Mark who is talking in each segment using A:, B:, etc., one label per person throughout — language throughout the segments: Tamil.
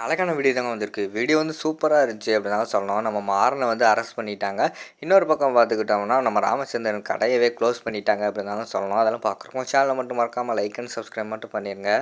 A: அழகான வீடியோ தாங்க வந்திருக்கு. வீடியோ வந்து சூப்பரா இருந்துச்சு அப்படின்னு தான் சொல்லணும். நம்ம மாறன வந்து அரெஸ்ட் பண்ணிட்டாங்க. இன்னொரு பக்கம் பார்த்துக்கிட்டோம்னா, நம்ம ராமச்சந்திரன் கடையவே க்ளோஸ் பண்ணிட்டாங்க அப்படின்னு தாங்க சொல்லணும். அதெல்லாம் பார்க்குறோம். சேனலை மட்டும் மறக்காம லைக் அண்ட் சப்ஸ்கிரைப் மட்டும் பண்ணிருங்க.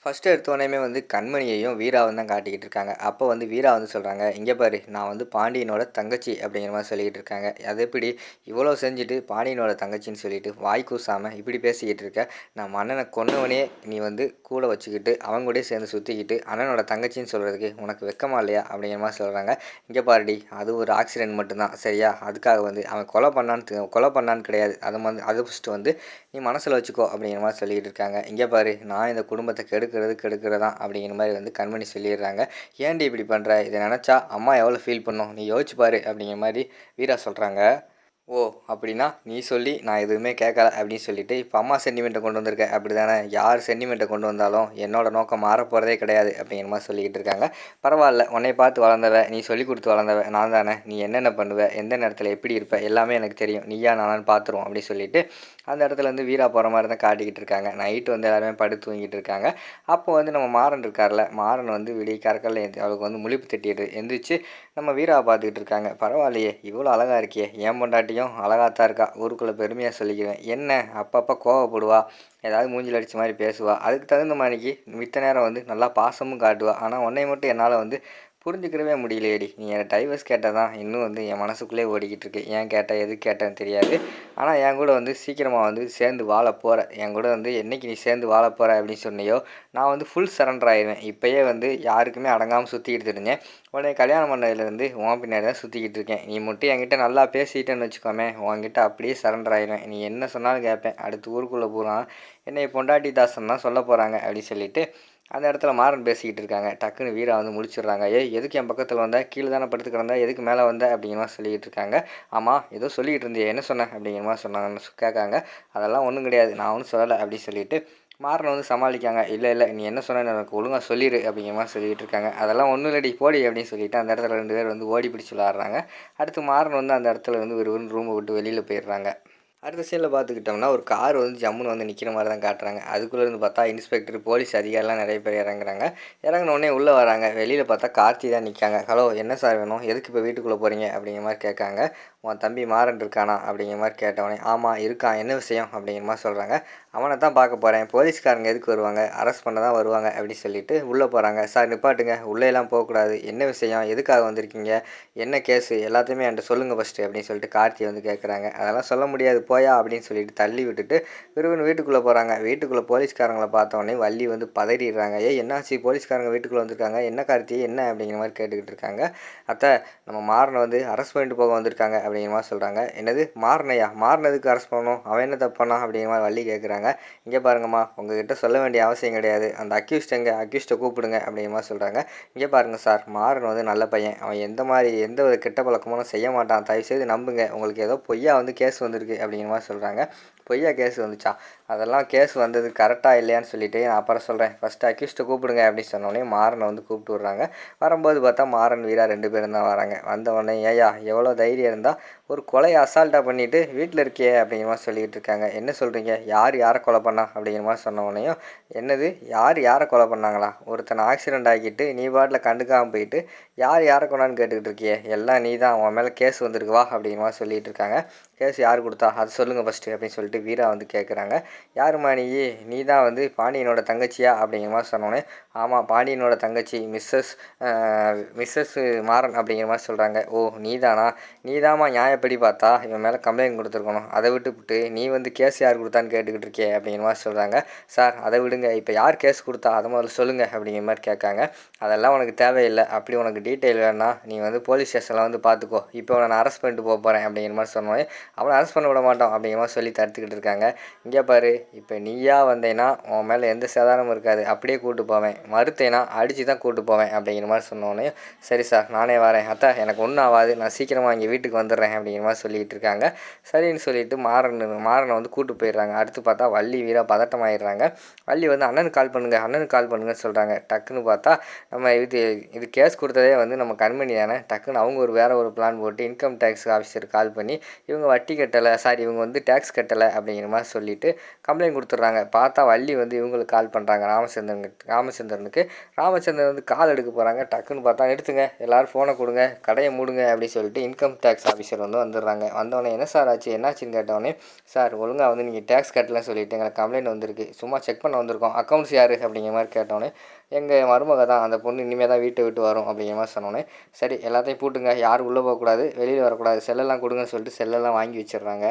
A: ஃபர்ஸ்ட்டு எடுத்தோனேயுமே வந்து கண்மணியையும் வீராவும் தான் காட்டிக்கிட்டு இருக்காங்க. அப்போ வந்து வீரா வந்து சொல்கிறாங்க, இங்கே பாரு நான் வந்து பாண்டியனோட தங்கச்சி அப்படிங்கிற மாதிரி சொல்லிக்கிட்டு இருக்காங்க. அது எப்படி இவ்வளோ செஞ்சுட்டு பாண்டியனோட தங்கச்சின்னு சொல்லிட்டு வாய் கூசாமல் இப்படி பேசிக்கிட்டு இருக்க, நான் மன்னனை கொன்னவனே நீ வந்து கூட வச்சுக்கிட்டு அவங்க கூடயே சேர்ந்து சுற்றிக்கிட்டு அண்ணனோட தங்கச்சின்னு சொல்கிறதுக்கு உனக்கு வெக்கமா இல்லையா அப்படிங்கிற மாதிரி சொல்கிறாங்க. இங்கே பாருடி அது ஒரு ஆக்சிடென்ட் மட்டும்தான் சரியா, அதுக்காக வந்து அவன் கொலை பண்ணான்னு கிடையாது. அதை ஃபஸ்ட்டு வந்து நீ மனசில் வச்சுக்கோ அப்படிங்கிற மாதிரி சொல்லிக்கிட்டு இருக்காங்க. இங்கே பாரு நான் இந்த குடும்பத்தை கெடுக்கிறதான் அப்படிங்கிற மாதிரி வந்து கண்மணி சொல்லிடுறாங்க. ஏன்டி இப்படி பண்ணுற, இதை நினச்சா அம்மா எவ்வளோ ஃபீல் பண்ணும், நீ யோசிச்சு பாரு அப்படிங்கிற மாதிரி வீரா சொல்கிறாங்க. ஓ அப்படின்னா நீ சொல்லி நான் எதுவுமே கேட்கல அப்படின்னு சொல்லிட்டு இப்போ அம்மா சென்டிமெண்ட்டை கொண்டு வந்திருக்க அப்படி தானே, யார் சென்டிமெண்ட்டை கொண்டு வந்தாலும் என்னோட நோக்கம் மாறப்போகிறதே கிடையாது அப்படிங்கிற மாதிரி சொல்லிக்கிட்டு இருக்காங்க. பரவாயில்ல, உன்னை பார்த்து வளர்ந்தவ, நீ சொல்லி கொடுத்து வளர்ந்தவ நான் தானே, நீ என்னென்ன பண்ணுவ, எந்த நேரத்தில் எப்படி இருப்ப எல்லாமே எனக்கு தெரியும், நீயா நானான்னு பார்த்துருவோம் அப்படின்னு சொல்லிட்டு அந்த இடத்துல வந்து வீரா போகிற மாதிரி தான் காட்டிக்கிட்டு இருக்காங்க. நைட்டு வந்து எல்லாருமே படுத்து தூங்கிட்டு இருக்காங்க. அப்போ வந்து நம்ம மாறன் இருக்கார்ல, மாறன் வந்து விடிய கறக்கல்ல அவளுக்கு வந்து முழிப்பு தட்டிட்டு எந்திரிச்சு நம்ம வீராவை பார்த்துக்கிட்டு இருக்காங்க. பரவாயில்லையே இவ்வளோ அழகாக இருக்கியே, என் பொண்டாட்டியும் அழகாத்தான் இருக்கா, ஊருக்குள்ளே பெருமையாக சொல்லிக்குவேன். என்ன அப்பப்போ கோவப்படுவா, ஏதாவது மூஞ்சில் அடித்த மாதிரி பேசுவா, அதுக்கு தகுந்த மாதிரிக்கு மித்த நேரம் வந்து நல்லா பாசமும் காட்டுவா. ஆனால் உன்னை மட்டும் என்னால் வந்து புரிஞ்சுக்கிறவே முடியலையேடி, நீ என்னை டைவர்ஸ் கேட்டால் தான் இன்னும் வந்து என் மனசுக்குள்ளே ஓடிக்கிட்டு இருக்கு. ஏன் கேட்டேன் எது கேட்டேன்னு தெரியாது. ஆனால் என் கூட வந்து சீக்கிரமாக வந்து சேர்ந்து வாழ போகிற, என் கூட வந்து என்றைக்கு நீ சேர்ந்து வாழ போகிற அப்படின்னு சொன்னியோ நான் வந்து ஃபுல் சரண்டர் ஆயிடுவேன். இப்போயே வந்து யாருக்குமே அடங்காமல் சுற்றிக்கிட்டு இருந்தேன். உடனே கல்யாணம் பண்ணதுலேருந்து உன் பின்னாடி தான் சுற்றிக்கிட்டு இருக்கேன். நீ மட்டும் என்கிட்ட நல்லா பேசிக்கிட்டேன்னு வச்சுக்கோமே, உன்கிட்ட அப்படியே சரண்டர் ஆயிடுவேன். நீ என்ன சொன்னாலும் கேட்பேன். அடுத்து ஊருக்குள்ளே போகிறான் என்னை பொண்டாட்டி தாசன் தான் சொல்ல போகிறாங்க அப்படின்னு சொல்லிட்டு அந்த இடத்துல மாறன் பேசிக்கிட்டு இருக்காங்க. டக்குன்னு வீரா வந்து முடிச்சிடுறாங்க. எதுக்கு என் பக்கத்தில் வந்த, கீழே தானே படுத்து கிடந்தா, எதுக்கு மேலே வந்த அப்படிங்கிற மாதிரி சொல்லிக்கிட்டு இருக்காங்க. ஆமாம் ஏதோ சொல்லிக்கிட்டு இருந்தியே, என்ன சொன்னேன் அப்படிங்கிற மாதிரி சொன்னாங்கன்னு கேட்காங்க. அதெல்லாம் ஒன்றும் கிடையாது, நான் ஒன்றும் சொல்லலை அப்படின்னு சொல்லிட்டு மாறனை வந்து சமாளிக்காங்க. இல்லை நீ என்ன சொன்னேன்னு எனக்கு ஒழுங்காக சொல்லிடு அப்படிங்கிற மாதிரி சொல்லிகிட்டு இருக்காங்க. அதெல்லாம் ஒன்றும் இல்லடி போடி அப்படின்னு சொல்லிட்டு அந்த இடத்துல 2 பேர் வந்து ஓடி பிடிச்சி விளாட்றாங்க. அடுத்து மாறன் வந்து அந்த இடத்துல வந்து ஒரு ரூமை விட்டு வெளியில் போயிடுறாங்க. அடுத்த சீனில் பார்த்துக்கிட்டோம்னா ஒரு கார் வந்து ஜம்முன்னு வந்து நிற்கிற மாதிரி தான் காட்டுறாங்க. அதுக்குள்ளே இருந்து பார்த்தா இன்ஸ்பெக்டர் போலீஸ் அதிகாரிலாம் நிறைய பேர் இறங்குறாங்க. இறங்கினோடனே உள்ளே வராங்க. வெளியில் பார்த்தா கார்த்தி தான் நிற்காங்க. ஹலோ என்ன சார் வேணும், எதுக்கு இப்போ வீட்டுக்குள்ளே போகிறீங்க அப்படிங்கிற மாதிரி கேட்காங்க. உன் தம்பி மாறன் இருக்கானா அப்படிங்கிற மாதிரி கேட்டவொடனே ஆமாம் இருக்கான், என்ன விஷயம் அப்படிங்கிற மாதிரி சொல்கிறாங்க. அவனை தான் பார்க்க போகிறேன், போலீஸ்காரங்க எதுக்கு வருவாங்க, அரெஸ்ட் பண்ண தான் வருவாங்க அப்படின்னு சொல்லிட்டு உள்ளே போகிறாங்க. சார் நிப்பாட்டுங்க, உள்ளேலாம் போகக்கூடாது, என்ன விஷயம், எதுக்காக வந்திருக்கீங்க, என்ன கேஸு எல்லாத்தையுமே என்கிட்ட சொல்லுங்கள் ஃபஸ்ட்டு அப்படின்னு சொல்லிட்டு கார்த்தி வந்து கேட்குறாங்க. அதெல்லாம் சொல்ல முடியாது போயா அப்படின்னு சொல்லிட்டு தள்ளி விட்டுட்டு விறுவிறு வீட்டுக்குள்ளே போகிறாங்க. வீட்டுக்குள்ளே போலீஸ்காரங்களை பார்த்தோன்னே வள்ளி வந்து பதறிடுறாங்க. என்னாச்சு, போலீஸ்காரங்க வீட்டுக்குள்ளே வந்திருக்காங்க, என்ன கார்த்தி என்ன அப்படிங்கிற மாதிரி கேட்டுக்கிட்டு இருக்காங்க. அத்தை நம்ம மாறனை வந்து அரெஸ்ட் பண்ணிட்டு போக வந்திருக்காங்க அப்படிங்கிற மாதிரி சொல்கிறாங்க. என்னது மாறனையா, மாறினதுக்கு அரெஸ்ட் பண்ணணும், அவன் என்ன தப்பு பண்ணான் அப்படிங்கிற மாதிரி வள்ளி கேட்குறாங்க. இங்கே பாருங்கம்மா உங்ககிட்ட சொல்ல வேண்டிய அவசியம் கிடையாது, அந்த அக்யூஸ்ட்டை கூப்பிடுங்க அப்படிங்கிற மாதிரி சொல்கிறாங்க. இங்கே பாருங்கள் சார், மாறன் வந்து நல்ல பையன், அவன் எந்த ஒரு கெட்ட பழக்கமும் செய்ய மாட்டான், தயவுசெய்து நம்புங்க, உங்களுக்கு ஏதோ பொய்யா வந்து கேஸ் வந்திருக்கு அப்படிங்கிற மாதிரி சொல்கிறாங்க. பொய்யா கேஸ் வந்துச்சா, அதெல்லாம் கேஸ் வந்தது கரெக்டாக இல்லையான்னு சொல்லிட்டு நான் அப்புறம் சொல்கிறேன், ஃபஸ்ட்டு அக்யூஸ்ட்டை கூப்பிடுங்க அப்படின்னு சொன்னோடனே மாறனை வந்து கூப்பிட்டு விட்றாங்க. வரும்போது பார்த்தா மாறன் வீரா 2 பேரும் தான் வராங்க. வந்தவொடனே ஏயா எவ்வளோ தைரியம் இருந்தால் ஒரு கொலையை அசால்ட்டாக பண்ணிவிட்டு வீட்டில் இருக்கியே அப்படிங்கிற மாதிரி சொல்லிக்கிட்டு இருக்காங்க. என்ன சொல்கிறீங்க, யாரை கொலை பண்ணா அப்படிங்கிற மாதிரி சொன்னவொடனையும் என்னது யாரை கொலை பண்ணாங்களா, ஒருத்தனை ஆக்சிடெண்ட் ஆக்கிட்டு நீ பாட்டில் கண்டுக்காமல் போயிட்டு யாரை கொண்டான்னு கேட்டுக்கிட்டு இருக்கியே, எல்லாம் நீ தான், உன் மேலே கேஸ் வந்திருக்கு வா அப்படிங்கிற மாதிரி சொல்லிகிட்டு இருக்காங்க. கேஸ் யார் கொடுத்தா அதை சொல்லுங்கள் ஃபஸ்ட்டு அப்படின்னு சொல்லிட்டு வீரா வந்து கேட்குறாங்க. யாருமா நீ தான் வந்து பாண்டியனோட தங்கச்சியா அப்படிங்கிற மாதிரி சொன்னோன்னே ஆமாம் பாண்டியனோட தங்கச்சி மிஸ்ஸஸ் மாறன் அப்படிங்கிற மாதிரி சொல்கிறாங்க. ஓ நீதாம்மா நியாயப்படி பார்த்தா இவன் மேலே கம்ப்ளைண்ட் கொடுத்துருக்கணும், அதை விட்டுவிட்டு நீ வந்து கேஸ் யார் கொடுத்தான்னு கேட்டுக்கிட்டு இருக்கே அப்படிங்கிற மாதிரி சொல்கிறாங்க. சார் அதை விடுங்க, இப்போ யார் கேஸ் கொடுத்தா அதை முதல்ல சொல்லுங்கள் அப்படிங்கிற மாதிரி கேட்காங்க. அதெல்லாம் உனக்கு தேவையில்லை, அப்படி உனக்கு டீட்டெயில் வேணா நீ வந்து போலீஸ் ஸ்டேஷனில் வந்து பார்த்துக்கோ, இப்போ நான் அரெஸ்ட் பண்ணிட்டு போகிறேன் அப்படிங்கிற மாதிரி சொன்னோன்னே அவனை அரெஸ்ட் பண்ண விட மாட்டோம் அப்படிங்கிற மாதிரி சொல்லி தடுத்துக்கிட்டு இருக்காங்க. இங்கே பாரு, இப்போ நீயா வந்தேன்னா உன் மேலே எந்த சேதாரமும் இருக்காது, அப்படியே கூப்பிட்டு போவேன், மறுத்தேன்னா அடித்து தான் கூப்பிட்டு போவேன் அப்படிங்கிற மாதிரி சொன்னோன்னே சரி சார் நானே வரேன், அத்தா எனக்கு ஒன்றும் ஆகாது, நான் சீக்கிரமாக இங்கே வீட்டுக்கு வந்துடுறேன் அப்படிங்கிற மாதிரி சொல்லிகிட்டு இருக்காங்க. சரின்னு சொல்லிட்டு மாறனை வந்து கூப்பிட்டு போயிடுறாங்க. அடுத்து பார்த்தா வள்ளி வீரா பதட்டமாயிடுறாங்க. வள்ளி வந்து அண்ணனுக்கு கால் பண்ணுங்கன்னு சொல்கிறாங்க. டக்குன்னு பார்த்தா நம்ம இது கேஸ் கொடுத்ததே வந்து நம்ம கண்மணி தானே. டக்குன்னு அவங்க வேறு ஒரு பிளான் போட்டு இன்கம் டேக்ஸ் ஆஃபீஸருக்கு கால் பண்ணி இவங்க வட்டி வட்டி கட்டலை, சாரி இவங்க வந்து டேக்ஸ் கட்டலை அப்படிங்கிற மாதிரி சொல்லிவிட்டு கம்ப்ளைண்ட் கொடுத்துட்றாங்க. பார்த்தா வள்ளி வந்து இவங்களுக்கு கால் பண்ணுறாங்க ராமச்சந்திரனுக்கு. ராமச்சந்திரன் வந்து கால் எடுக்க போகிறாங்க. டக்குன்னு பார்த்தா எடுத்துங்க, எல்லோரும் ஃபோனை கொடுங்க, கடையை மூடுங்க அப்படின்னு சொல்லிட்டு இன்கம் டேக்ஸ் ஆஃபீஸர் வந்து வந்துடுறாங்க. வந்தோடனே என்ன சார் ஆச்சு, என்னாச்சுன்னு கேட்டோடனே, சார் ஒழுங்காக வந்து நீங்கள் டேக்ஸ் கட்டலன்னு சொல்லிட்டு எங்களுக்கு கம்ப்ளைண்ட் வந்திருக்கு, சும்மா செக் பண்ண வந்திருக்கோம், அக்கௌண்ட்ஸ் யார் அப்படிங்கிற மாதிரி கேட்டோன்னே, எங்கள் மருமக தான், அந்த பொண்ணு இனிமேல் தான் வீட்டை விட்டு வரும் அப்படிங்கிற மாதிரி சொன்னோன்னே, சரி எல்லாத்தையும் பூட்டுங்க, யாரும் உள்ளே போகக்கூடாது, வெளியில் வரக்கூடாது, செல்லெல்லாம் கொடுங்கன்னு சொல்லிட்டு செல்லெல்லாம் வாங்கி வச்சிடுறாங்க.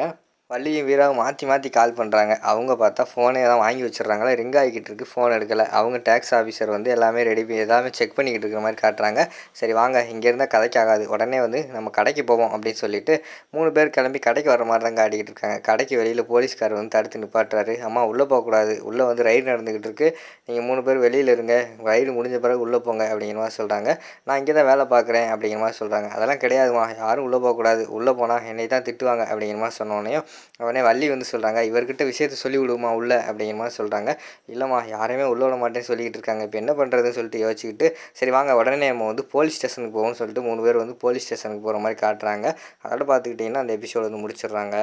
A: வள்ளியும் வீராவும் மாற்றி மாற்றி கால் பண்ணுறாங்க. அவங்க பார்த்தா ஃபோனே தான் வாங்கி வச்சிடுறாங்களா, ரிங் ஆகிக்கிட்டு இருக்குது, ஃபோன் எடுக்கலை. அவங்க டேக்ஸ் ஆஃபீஸர் வந்து எல்லாமே எல்லாமே செக் பண்ணிக்கிட்டு இருக்கிற மாதிரி காட்டுறாங்க. சரி வாங்க, இங்கே இருந்தால் கதைக்கு ஆகாது, உடனே வந்து நம்ம கடைக்கு போவோம் அப்படின்னு சொல்லிட்டு 3 பேர் கிளம்பி கடைக்கு வர மாதிரி தான் காட்டிக்கிட்டு இருக்காங்க. கடைக்கு வெளியில் போலீஸ்கார் வந்து தடுத்து நிப்பாட்டுறாரு. அம்மா உள்ளே போகக்கூடாது, உள்ளே வந்து ரைடு நடந்துக்கிட்டு இருக்குது, நீங்கள் 3 பேர் வெளியில் இருங்க, ரைடு முடிஞ்ச பிறகு உள்ளே போங்க அப்படிங்கிற மாதிரி சொல்கிறாங்க. நான் இங்கே தான் வேலை பார்க்குறேன் அப்படிங்கிற மாதிரி சொல்கிறாங்க. அதெல்லாம் கிடையாதுமா, யாரும் உள்ளே போகக்கூடாது, உள்ளே போனால் என்னை தான் திட்டுவாங்க அப்படிங்கிற மாதிரி சொன்னோன்னே உடனே வள்ளி வந்து சொல்கிறாங்க, இவர்கிட்ட விஷயத்த சொல்லி விடுமா உள்ள அப்படிங்கிற மாதிரி சொல்கிறாங்க. இல்லைம்மா யாரையுமே உள்ள விட மாட்டேன்னு சொல்லிக்கிட்டு இருக்காங்க, இப்போ என்ன பண்ணுறதுன்னு சொல்லிட்டு யோசிச்சுக்கிட்டு, சரி வாங்க உடனே நம்ம வந்து போலீஸ் ஸ்டேஷனுக்கு போவோம்னு சொல்லிட்டு 3 பேர் வந்து போலீஸ் ஸ்டேஷனுக்கு போகிற மாதிரி காட்டுறாங்க. அதோட பார்த்துக்கிட்டிங்கன்னா அந்த எபிசோடு வந்து முடிச்சிடுறாங்க.